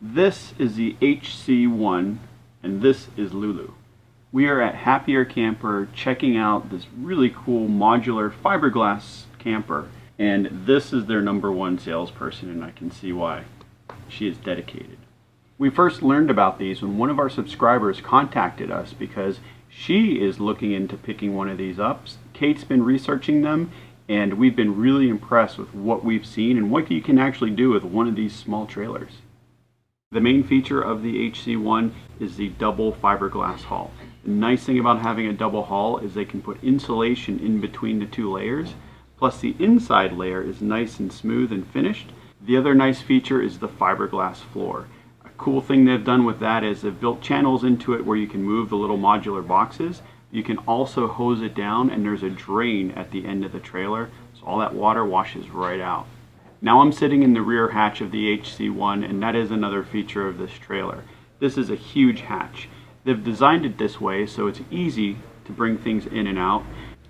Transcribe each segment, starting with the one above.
This is the HC1 and this is Lulu. We are at Happier Camper checking out this really cool modular fiberglass camper, and this is their #1 salesperson, and I can see why. She is dedicated. We first learned about these when one of our subscribers contacted us because she is looking into picking one of these up. Kate's been researching them, and we've been really impressed with what we've seen and what you can actually do with one of these small trailers. The main feature of the HC1 is the double fiberglass hull. The nice thing about having a double hull is they can put insulation in between the two layers, plus the inside layer is nice and smooth and finished. The other nice feature is the fiberglass floor. A cool thing they've done with that is they've built channels into it where you can move the little modular boxes. You can also hose it down, and there's a drain at the end of the trailer, so all that water washes right out. Now I'm sitting in the rear hatch of the HC1, and that is another feature of this trailer. This is a huge hatch. They've designed it this way so it's easy to bring things in and out.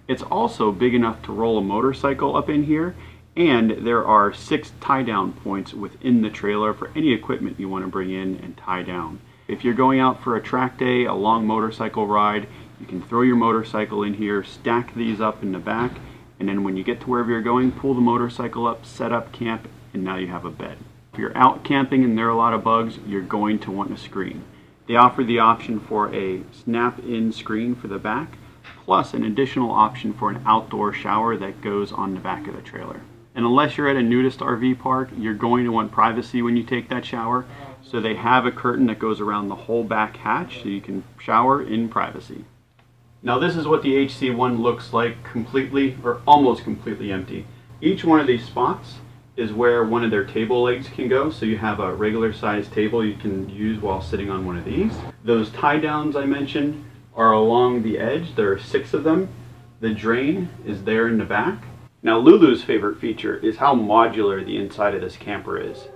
It's also big enough to roll a motorcycle up in here, and there are 6 tie-down points within the trailer for any equipment you want to bring in and tie down. If you're going out for a track day, a long motorcycle ride, you can throw your motorcycle in here, stack these up in the back, and then when you get to wherever you're going, pull the motorcycle up, set up camp, and now you have a bed. If you're out camping and there are a lot of bugs, you're going to want a screen. They offer the option for a snap-in screen for the back, plus an additional option for an outdoor shower that goes on the back of the trailer. And unless you're at a nudist RV park, you're going to want privacy when you take that shower, so they have a curtain that goes around the whole back hatch so you can shower in privacy. Now this is what the HC1 looks like completely or almost completely empty. Each one of these spots is where one of their table legs can go, so you have a regular sized table you can use while sitting on one of these. Those tie downs I mentioned are along the edge. There are 6 of them. The drain is there in the back. Now Lulu's favorite feature is how modular the inside of this camper is.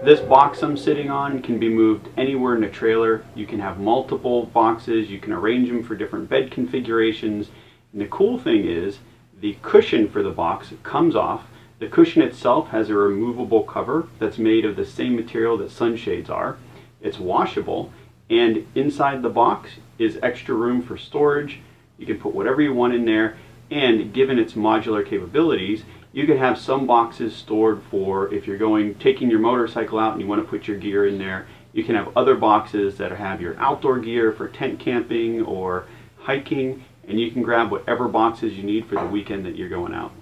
This box I'm sitting on can be moved anywhere in the trailer. You can have multiple boxes, you can arrange them for different bed configurations, and the cool thing is the cushion for the box comes off. The cushion itself has a removable cover that's made of the same material that sunshades are. It's washable, and inside the box is extra room for storage. You can put whatever you want in there, and given its modular capabilities, you can have some boxes stored for if you're taking your motorcycle out and you want to put your gear in there. You can have other boxes that have your outdoor gear for tent camping or hiking, and you can grab whatever boxes you need for the weekend that you're going out.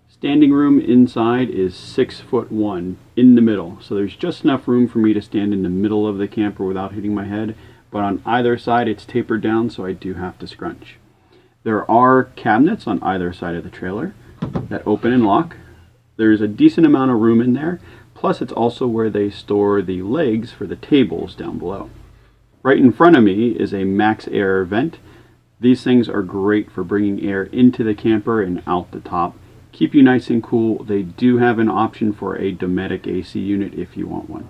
Standing room inside is 6'1" in the middle, so there's just enough room for me to stand in the middle of the camper without hitting my head, but on either side it's tapered down, so I do have to scrunch. There are cabinets on either side of the trailer that open and lock. There's a decent amount of room in there, plus it's also where they store the legs for the tables down below. Right in front of me is a max air vent. These things are great for bringing air into the camper and out the top. Keep you nice and cool. They do have an option for a Dometic AC unit if you want one.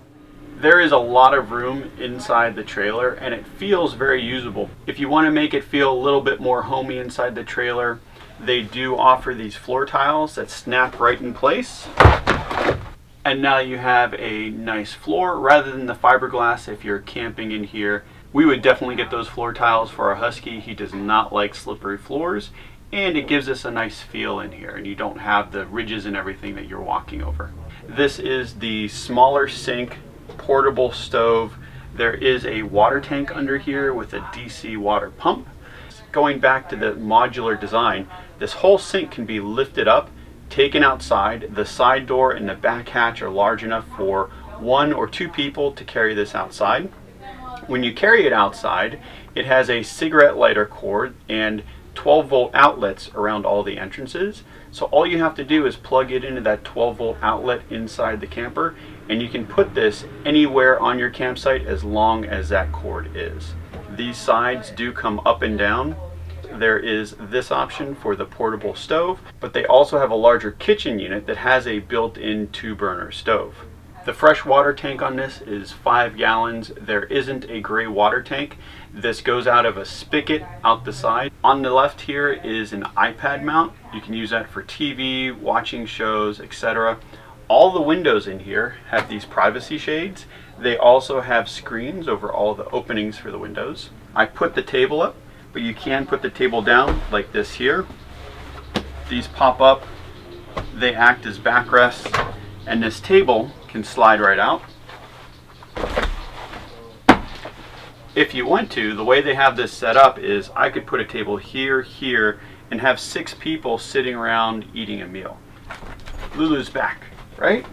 There is a lot of room inside the trailer, and it feels very usable. If you want to make it feel a little bit more homey inside the trailer, they do offer these floor tiles that snap right in place. And now you have a nice floor rather than the fiberglass if you're camping in here. We would definitely get those floor tiles for our Husky. He does not like slippery floors, and it gives us a nice feel in here, and you don't have the ridges and everything that you're walking over. This is the smaller sink portable stove. There is a water tank under here with a DC water pump. Going back to the modular design, this whole sink can be lifted up, taken outside. The side door and the back hatch are large enough for 1 or 2 people to carry this outside. When you carry it outside, it has a cigarette lighter cord and 12-volt outlets around all the entrances. So all you have to do is plug it into that 12-volt outlet inside the camper, and you can put this anywhere on your campsite as long as that cord is. These sides do come up and down. There is this option for the portable stove, but they also have a larger kitchen unit that has a built-in 2-burner stove. The fresh water tank on this is 5 gallons. There isn't a gray water tank. This goes out of a spigot out the side. On the left here is an iPad mount. You can use that for TV, watching shows, etc. All the windows in here have these privacy shades. They also have screens over all the openings for the windows. I put the table up, but you can put the table down like this here. These pop up, they act as backrests, and this table can slide right out. If you want to, the way they have this set up is I could put a table here, here, and have 6 people sitting around eating a meal. Lulu's back, right?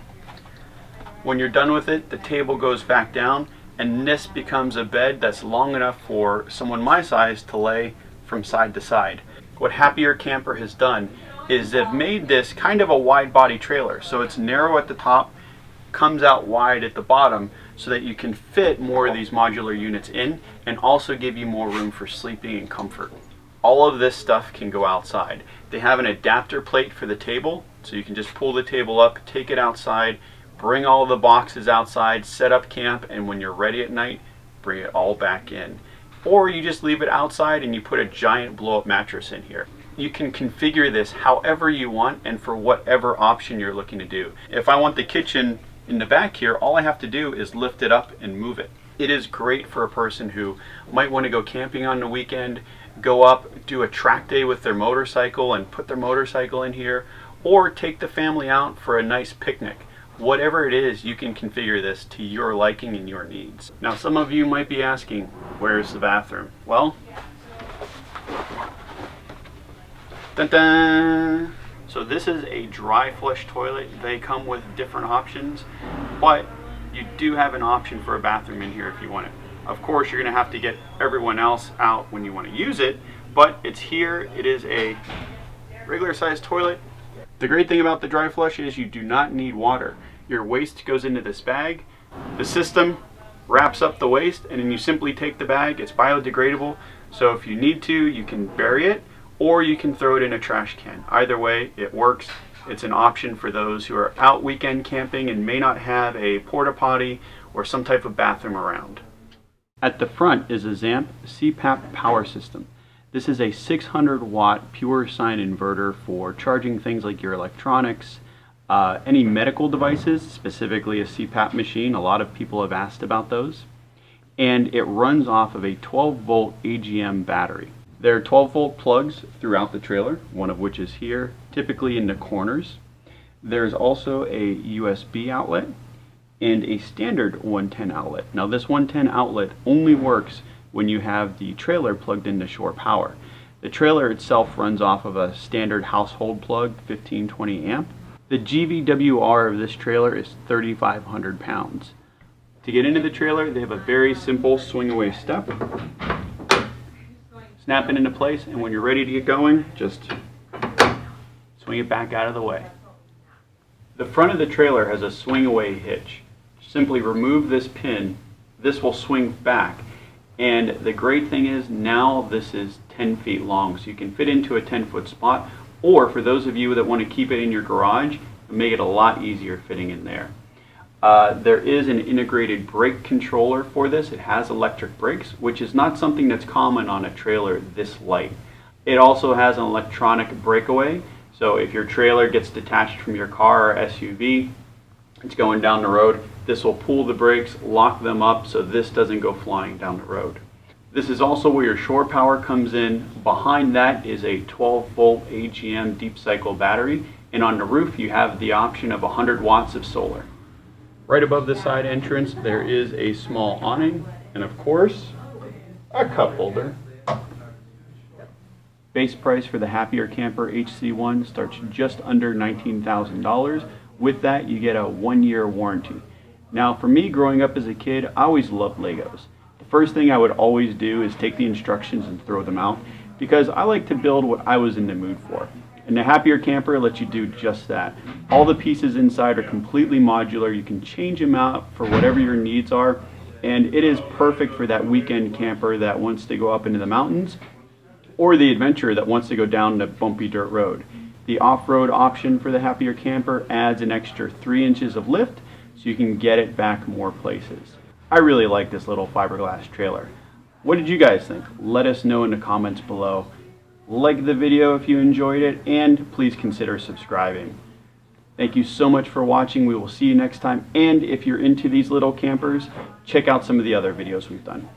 When you're done with it, the table goes back down, and this becomes a bed that's long enough for someone my size to lay from side to side. What Happier Camper has done is they've made this kind of a wide body trailer. So it's narrow at the top, comes out wide at the bottom, so that you can fit more of these modular units in and also give you more room for sleeping and comfort. All of this stuff can go outside. They have an adapter plate for the table, so you can just pull the table up, take it outside, bring all the boxes outside, set up camp, and when you're ready at night, bring it all back in. Or you just leave it outside and you put a giant blow-up mattress in here. You can configure this however you want and for whatever option you're looking to do. If I want the kitchen in the back here, all I have to do is lift it up and move it. It is great for a person who might want to go camping on the weekend, go up, do a track day with their motorcycle and put their motorcycle in here, or take the family out for a nice picnic. Whatever it is, you can configure this to your liking and your needs. Now, some of you might be asking, where's the bathroom? Well, dun-dun! So this is a dry flush toilet. They come with different options, but you do have an option for a bathroom in here if you want it. Of course, you're gonna have to get everyone else out when you want to use it, but it's here. It is a regular sized toilet. The great thing about the dry flush is you do not need water. Your waste goes into this bag. The system wraps up the waste, and then you simply take the bag. It's biodegradable, so if you need to, you can bury it, or you can throw it in a trash can. Either way, it works. It's an option for those who are out weekend camping and may not have a porta potty or some type of bathroom around. At the front is a ZAMP CPAP Power system. This is a 600 watt pure sine inverter for charging things like your electronics, any medical devices, specifically a CPAP machine. A lot of people have asked about those. And it runs off of a 12 volt AGM battery. There are 12 volt plugs throughout the trailer, one of which is here, typically in the corners. There's also a USB outlet and a standard 110 outlet. Now this 110 outlet only works when you have the trailer plugged into shore power. The trailer itself runs off of a standard household plug, 1520 amp. The GVWR of this trailer is 3,500 pounds. To get into the trailer, they have a very simple swing away step. Snap it into place, and when you're ready to get going, just swing it back out of the way. The front of the trailer has a swing away hitch. Simply remove this pin, this will swing back. And the great thing is now this is 10 feet long, so you can fit into a 10-foot spot, or for those of you that want to keep it in your garage, make it a lot easier fitting in there. There is an integrated brake controller for this. It has electric brakes, which is not something that's common on a trailer this light. It also has an electronic breakaway, so if your trailer gets detached from your car or SUV, it's going down the road, this will pull the brakes, lock them up so this doesn't go flying down the road. This is also where your shore power comes in. Behind that is a 12 volt AGM deep cycle battery, and on the roof you have the option of 100 watts of solar. Right above the side entrance there is a small awning and of course a cup holder. Base price for the Happier Camper HC1 starts just under $19,000. With that you get a 1-year warranty. Now for me, growing up as a kid, I always loved Legos. The first thing I would always do is take the instructions and throw them out because I like to build what I was in the mood for. And the Happier Camper lets you do just that. All the pieces inside are completely modular. You can change them out for whatever your needs are, and it is perfect for that weekend camper that wants to go up into the mountains or the adventurer that wants to go down the bumpy dirt road. The off-road option for the Happier Camper adds an extra 3 inches of lift so you can get it back more places. I really like this little fiberglass trailer. What did you guys think? Let us know in the comments below. Like the video if you enjoyed it, and please consider subscribing. Thank you so much for watching. We will see you next time. And if you're into these little campers, check out some of the other videos we've done.